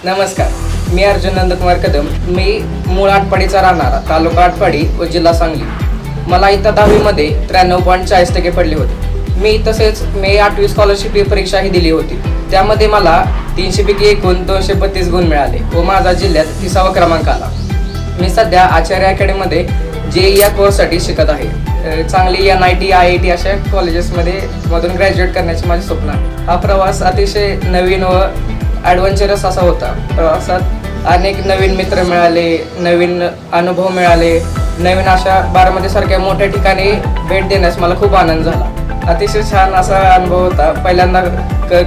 नमस्कार, मी अर्जुन नंदकुमार कदम. मी मूळ आटपाडीचा राहणारा, तालुका आटपाडी व जिल्हा सांगली. मला इथं 10वीमध्ये 93.40% पडले होते. मी 8वी स्कॉलरशिप ही परीक्षाही दिली होती. त्यामध्ये मला 300 पैकी एकूण 232 गुण मिळाले व माझा जिल्ह्यात 30वा क्रमांक आला. मी सध्या आचार्य अकॅडमीमध्ये JEE या कोर्ससाठी शिकत आहे. चांगली NIT IIT अशा कॉलेजेसमध्ये मधून ग्रॅज्युएट करण्याचे माझे स्वप्न आहे. हा प्रवास अतिशय नवीन व ॲडव्हेंचरस असा होता. प्रवासात अनेक नवीन मित्र मिळाले, नवीन अनुभव मिळाले, नवीन अशा बारामतीसारख्या मोठ्या ठिकाणी भेट देण्यास मला खूप आनंद झाला. अतिशय छान असा अनुभव होता. पहिल्यांदा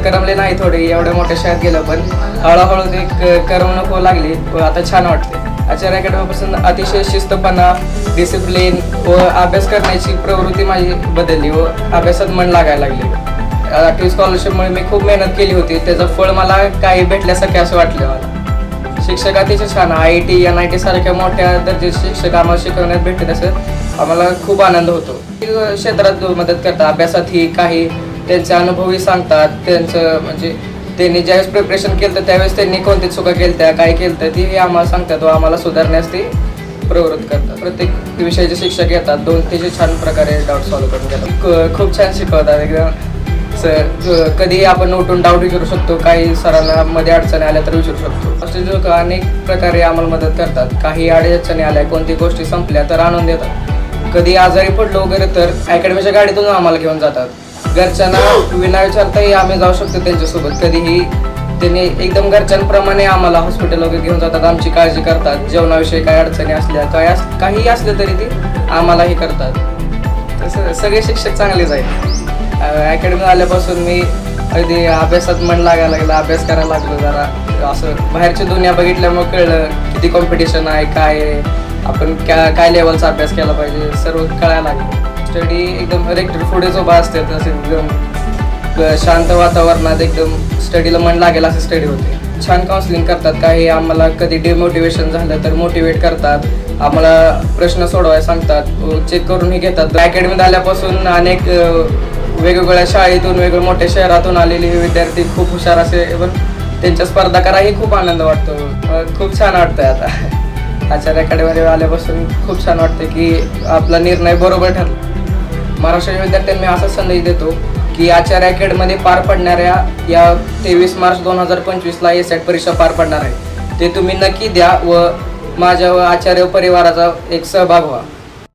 करमले नाही थोडे, एवढ्या मोठ्या शहरात गेलं, पण हळूहळू ते करमणूक होऊ लागली व आता छान वाटते. आचार्य अकॅडमीपासून अतिशय शिस्तपणा, डिसिप्लिन व अभ्यास करण्याची प्रवृत्ती माझी बदलली व अभ्यासात मन लागायला लागले. 8वी स्कॉलरशिपमुळे मी खूप मेहनत केली होती, त्याचं फळ मला काही भेटल्यासारखे असं वाटलं. मला शिक्षक अतिशय छान, IIT NIT सारख्या मोठ्या दर्जाचे शिक्षक आम्हाला शिकवण्यात भेटते, तसं आम्हाला खूप आनंद होतो. क्षेत्रात मदत करतात, अभ्यासातही काही त्यांचे अनुभवही सांगतात. त्यांचं म्हणजे त्यांनी ज्यावेळेस प्रिपरेशन केलं तर त्यावेळेस त्यांनी कोणती चुका केल्या त्या काय केलं तर तीही आम्हाला सांगतात व आम्हाला सुधारण्यास ते प्रवृत्त करतात. प्रत्येक विषयाचे शिक्षक येतात, 2-3 छान प्रकारे डाऊट सॉल्व्ह करून घेतात. खूप छान शिकवतात एकदम. कधीही आपण उठून डाऊट विचारू शकतो, काही सरांना मध्ये अडचणी आल्या तर विचारू शकतो. असे लोक अनेक प्रकारे आम्हाला मदत करतात. काही अडचणी आल्या, कोणती गोष्टी संपल्या तर आणून देतात. कधी आजारी पडलो वगैरे तर अकॅडमीच्या गाडीतून आम्हाला घेऊन जातात. घरच्यांना विना विचारताही आम्ही जाऊ शकतो त्यांच्यासोबत. कधीही त्यांनी एकदम घरच्यांप्रमाणे आम्हाला हॉस्पिटल वगैरे घेऊन जातात, आमची काळजी करतात. जेवणाविषयी काही अडचणी असल्या, काहीही असलं तरी ते आम्हालाही करतात. तसं सगळे शिक्षक चांगलेच आहेत. अकॅडमी आल्यापासून मी अगदी अभ्यासात मन लागायला लागलं, अभ्यास करायला लागलो. जरा असं बाहेरची दुनिया बघितल्यामुळे कळलं किती कॉम्पिटिशन आहे, काय आहे, आपण काय लेवलचा अभ्यास केला पाहिजे, सर्व कळायला लागलं. स्टडी एकदम रेक्टर पुढेच उभा असते, तसे एकदम शांत वातावरणात एकदम स्टडीला मन लागेल असं स्टडी होते. छान काउन्सिलिंग करतात. काही आम्हाला कधी डिमोटिवेशन झालं तर मोटिवेट करतात, आम्हाला प्रश्न सोडवायला सांगतात, चेक करूनही घेतात. अकॅडमीत आल्यापासून अनेक वेगवेगळ्या शाळेतून, वेगवेगळ्या मोठ्या शहरातून आलेले विद्यार्थी खूप हुशार असे, पण त्यांच्या स्पर्धा कराही खूप आनंद वाटतो. खूप छान वाटतंय आता आचार्य अकॅडमीमध्ये आल्यापासून. खूप छान वाटतं की आपला निर्णय बरोबर ठरला. महाराष्ट्राच्या विद्यार्थ्यांना मी असा संदेश देतो की आचार्य अकॅडमीमध्ये पार पडणाऱ्या या 23 मार्च 2025ला ASET परीक्षा पार पडणार आहे. ते तुम्ही नक्की द्या व माझ्या आचार्य परिवाराचा एक सहभाग व्हा.